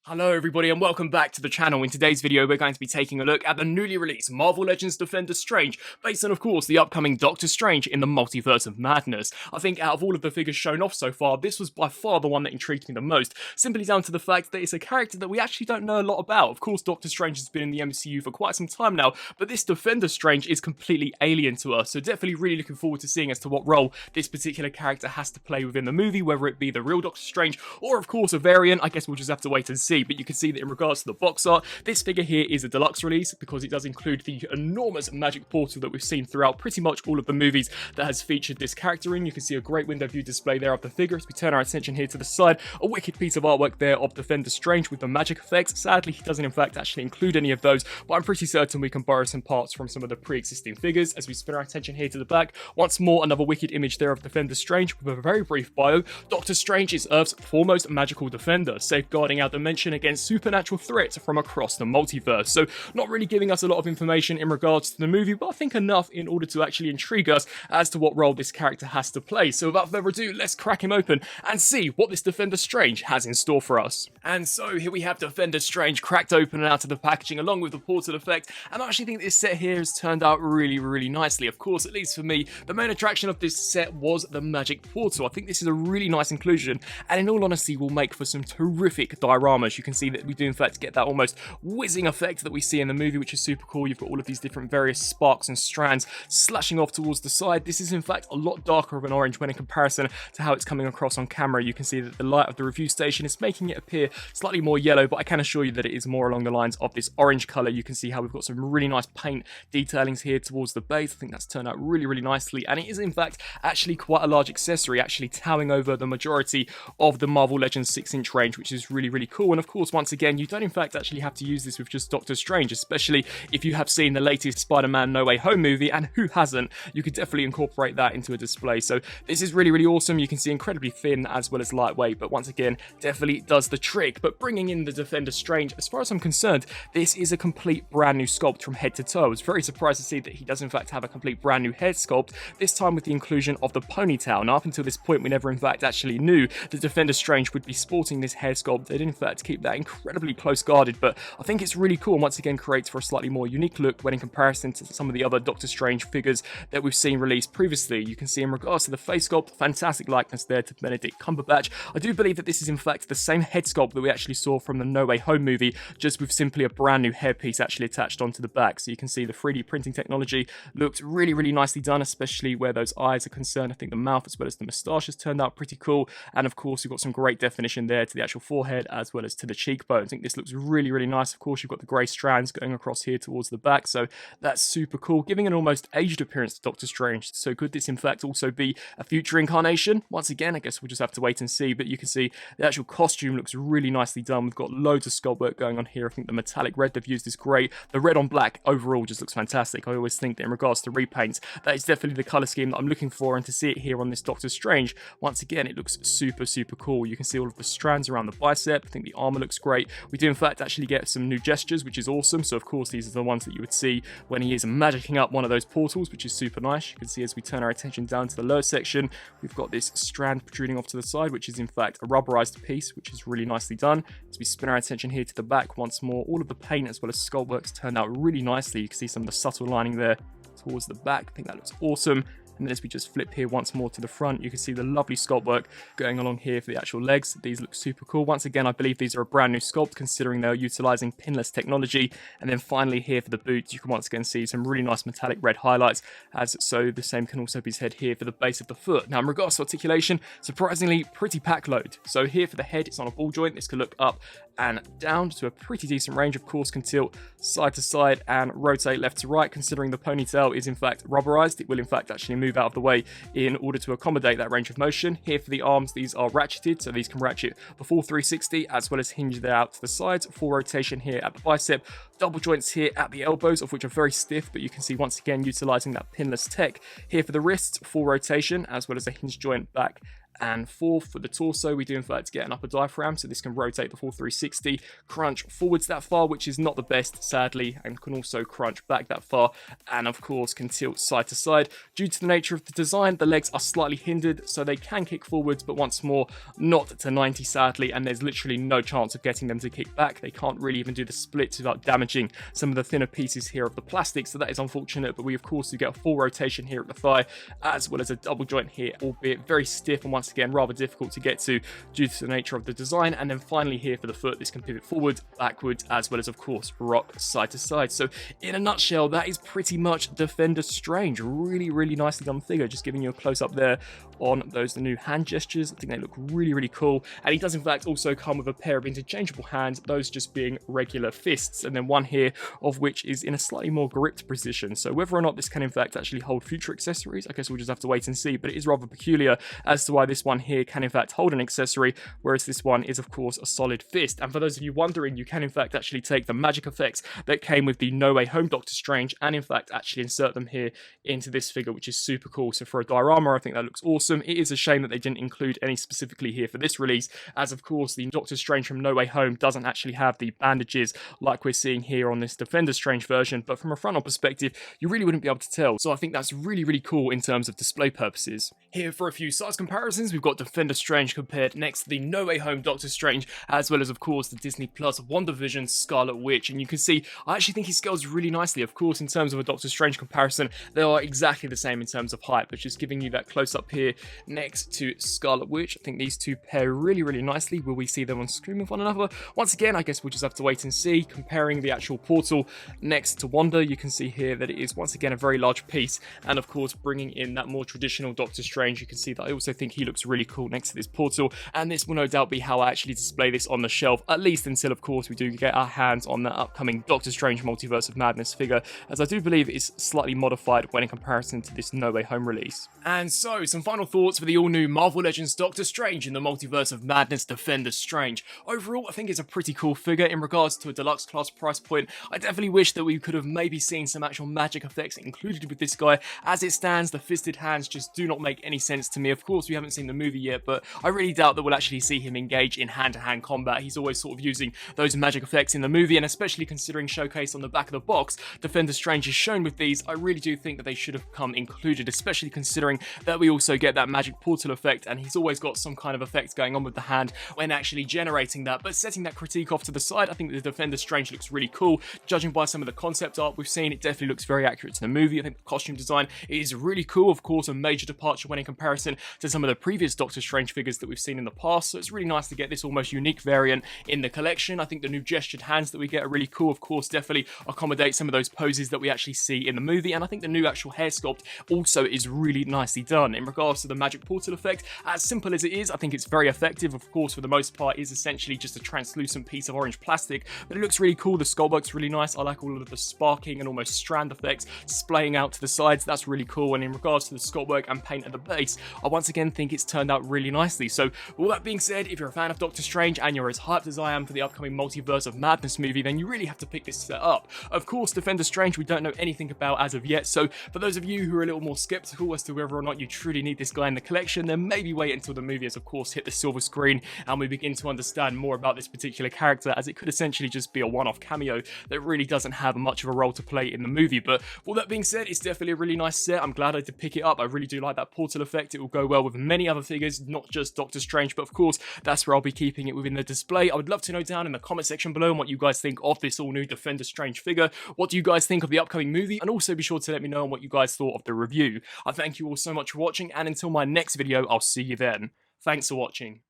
Hello everybody and welcome back to the channel. In today's video we're going to be taking a look at the newly released Marvel Legends Defender Strange, based on of course the upcoming Doctor Strange in the Multiverse of Madness. I think out of all of the figures shown off so far, this was by far the one that intrigued me the most, simply down to the fact that it's a character that we actually don't know a lot about. Of course Doctor Strange has been in the MCU for quite some time now, but this Defender Strange is completely alien to us, so definitely really looking forward to seeing as to what role this particular character has to play within the movie, whether it be the real Doctor Strange or of course a variant. I guess we'll just have to wait and see. But you can see that in regards to the box art, this figure here is a deluxe release because it does include the enormous magic portal that we've seen throughout pretty much all of the movies that has featured this character in. You can see a great window view display there of the figure. As we turn our attention here to the side, a wicked piece of artwork there of Defender Strange with the magic effects. Sadly, he doesn't in fact actually include any of those, but I'm pretty certain we can borrow some parts from some of the pre-existing figures. As we spin our attention here to the back, once more another wicked image there of Defender Strange with a very brief bio. Doctor Strange is Earth's foremost magical defender, safeguarding our dimension against supernatural threats from across the multiverse. So not really giving us a lot of information in regards to the movie, but I think enough in order to actually intrigue us as to what role this character has to play. So without further ado, let's crack him open and see what this Defender Strange has in store for us. And so here we have Defender Strange cracked open and out of the packaging along with the portal effect, and I actually think this set here has turned out really nicely. Of course, at least for me, the main attraction of this set was the magic portal. I think this is a really nice inclusion, and in all honesty will make for some terrific dioramas. You can see that we do in fact get that almost whizzing effect that we see in the movie, which is super cool. You've got all of these different various sparks and strands slashing off towards the side. This is in fact a lot darker of an orange when in comparison to how it's coming across on camera. You can see that the light of the review station is making it appear slightly more yellow, but I can assure you that it is more along the lines of this orange color. You can see how we've got some really nice paint detailings here towards the base. I think that's turned out really nicely, and it is in fact actually quite a large accessory, actually towering over the majority of the Marvel Legends 6-inch range, which is really cool. And of course, once again, you don't in fact actually have to use this with just Doctor Strange, especially if you have seen the latest Spider-Man No Way Home movie, and who hasn't? You could definitely incorporate that into a display. So this is really awesome. You can see incredibly thin as well as lightweight, but once again, definitely does the trick. But bringing in the Defender Strange, as far as I'm concerned, this is a complete brand new sculpt from head to toe. I was very surprised to see that he does in fact have a complete brand new head sculpt, this time with the inclusion of the ponytail. Now, up until this point, we never in fact actually knew that Defender Strange would be sporting this hair sculpt. They did in fact keep that incredibly close guarded, but I think it's really cool and once again creates for a slightly more unique look when in comparison to some of the other Doctor Strange figures that we've seen released previously. You can see in regards to the face sculpt, fantastic likeness there to Benedict Cumberbatch. I do believe that this is in fact the same head sculpt that we actually saw from the No Way Home movie, just with simply a brand new hairpiece actually attached onto the back. So you can see the 3D printing technology looks really nicely done, especially where those eyes are concerned. I think the mouth as well as the moustache has turned out pretty cool, and of course you've got some great definition there to the actual forehead as well as to the cheekbones. I think this looks really nice. Of course, you've got the grey strands going across here towards the back, so that's super cool, giving an almost aged appearance to Doctor Strange. So could this in fact also be a future incarnation? Once again, I guess we'll just have to wait and see, but you can see the actual costume looks really nicely done. We've got loads of sculpt work going on here. I think the metallic red they've used is great. The red on black overall just looks fantastic. I always think that in regards to repaints, that is definitely the colour scheme that I'm looking for, and to see it here on this Doctor Strange, once again, it looks super cool. You can see all of the strands around the bicep. I think the armour looks great. We do in fact actually get some new gestures, which is awesome. So of course these are the ones that you would see when he is magicking up one of those portals, which is super nice. You can see as we turn our attention down to the lower section, we've got this strand protruding off to the side, which is in fact a rubberized piece, which is really nicely done. As we spin our attention here to the back once more, all of the paint as well as sculpt works turned out really nicely. You can see some of the subtle lining there towards the back. I think that looks awesome. And then as we just flip here once more to the front, you can see the lovely sculpt work going along here for the actual legs. These look super cool. Once again, I believe these are a brand new sculpt considering they're utilizing pinless technology. And then finally here for the boots, you can once again see some really nice metallic red highlights, as so the same can also be said here for the base of the foot. Now in regards to articulation, surprisingly pretty pack load. So here for the head, it's on a ball joint. This can look up and down to a pretty decent range. Of course, can tilt side to side and rotate left to right. Considering the ponytail is in fact rubberized, it will in fact actually move out of the way in order to accommodate that range of motion. Here for the arms, these are ratcheted, so these can ratchet the full 360 as well as hinge there out to the sides. Full rotation here at the bicep, double joints here at the elbows, of which are very stiff, but you can see once again utilizing that pinless tech. Here for the wrists, full rotation as well as a hinge joint back And fourth, for the torso, we do in fact get an upper diaphragm, so this can rotate the full 360, crunch forwards that far, which is not the best, sadly, and can also crunch back that far, and of course can tilt side to side. Due to the nature of the design, the legs are slightly hindered, so they can kick forwards, but once more, not to 90 sadly, and there's literally no chance of getting them to kick back. They can't really even do the splits without damaging some of the thinner pieces here of the plastic, so that is unfortunate, but we of course do get a full rotation here at the thigh, as well as a double joint here, albeit very stiff and once again rather difficult to get to due to the nature of the design. And then finally here for the foot, this can pivot forward, backwards, as well as of course rock side to side. So in a nutshell, that is pretty much Defender Strange. Really nicely done figure. Just giving you a close up there on those new hand gestures. I think they look really cool, and he does in fact also come with a pair of interchangeable hands, those just being regular fists, and then one here of which is in a slightly more gripped position. So whether or not this can in fact actually hold future accessories, I guess we'll just have to wait and see, but it is rather peculiar as to why this one here can in fact hold an accessory, whereas this one is of course a solid fist. And for those of you wondering, you can in fact actually take the magic effects that came with the No Way Home Doctor Strange and in fact actually insert them here into this figure, which is super cool. So for a diorama, I think that looks awesome. It is a shame that they didn't include any specifically here for this release, as of course the Doctor Strange from No Way Home doesn't actually have the bandages like we're seeing here on this Defender Strange version, but from a frontal perspective, you really wouldn't be able to tell. So I think that's really cool in terms of display purposes. Here for a few size comparisons, we've got Defender Strange compared next to the No Way Home Doctor Strange, as well as of course the Disney Plus WandaVision Scarlet Witch, and you can see I actually think he scales really nicely. Of course, in terms of a Doctor Strange comparison, they are exactly the same in terms of height, but just giving you that close up here next to Scarlet Witch, I think these two pair really nicely. Will we see them on screen with one another? Once again, I guess we'll just have to wait and see. Comparing the actual portal next to Wanda, you can see here that it is once again a very large piece, and of course bringing in that more traditional Doctor Strange, you can see that I also think he looks really cool next to this portal, and this will no doubt be how I actually display this on the shelf, at least until of course we do get our hands on the upcoming Doctor Strange Multiverse of Madness figure, as I do believe it's slightly modified when in comparison to this No Way Home release. And so, some final thoughts for the all-new Marvel Legends Doctor Strange in the Multiverse of Madness Defender Strange. Overall, I think it's a pretty cool figure. In regards to a deluxe class price point, I definitely wish that we could have maybe seen some actual magic effects included with this guy. As it stands, the fisted hands just do not make any sense to me. Of course, we haven't seen the movie yet, but I really doubt that we'll actually see him engage in hand-to-hand combat. He's always sort of using those magic effects in the movie, and especially considering showcase on the back of the box, Defender Strange is shown with these, I really do think that they should have come included, especially considering that we also get that magic portal effect, and he's always got some kind of effect going on with the hand when actually generating that. But setting that critique off to the side, I think the Defender Strange looks really cool. Judging by some of the concept art we've seen, it definitely looks very accurate to the movie. I think the costume design is really cool. Of course, a major departure when in comparison to some of the previous Doctor Strange figures that we've seen in the past, so it's really nice to get this almost unique variant in the collection. I think the new gestured hands that we get are really cool. Of course, definitely accommodate some of those poses that we actually see in the movie, and I think the new actual hair sculpt also is really nicely done. In regards to the magic portal effect, as simple as it is, I think it's very effective. Of course, for the most part, it is essentially just a translucent piece of orange plastic, but it looks really cool. The skullwork's really nice. I like all of the sparking and almost strand effects splaying out to the sides. That's really cool. And in regards to the sculptwork and paint at the base, I once again think it's turned out really nicely. So all that being said, if you're a fan of Doctor Strange and you're as hyped as I am for the upcoming Multiverse of Madness movie, then you really have to pick this set up. Of course, Defender Strange we don't know anything about as of yet, so for those of you who are a little more skeptical as to whether or not you truly need this guy in the collection, then maybe wait until the movie has of course hit the silver screen and we begin to understand more about this particular character, as it could essentially just be a one-off cameo that really doesn't have much of a role to play in the movie. But all that being said, it's definitely a really nice set. I'm glad I did pick it up. I really do like that portal effect. It will go well with many other figures, not just Doctor Strange, but of course that's where I'll be keeping it within the display. I would love to know down in the comment section below what you guys think of this all new Defender Strange figure. What do you guys think of the upcoming movie? And also be sure to let me know what you guys thought of the review. I thank you all so much for watching, and until my next video, I'll see you then. Thanks for watching.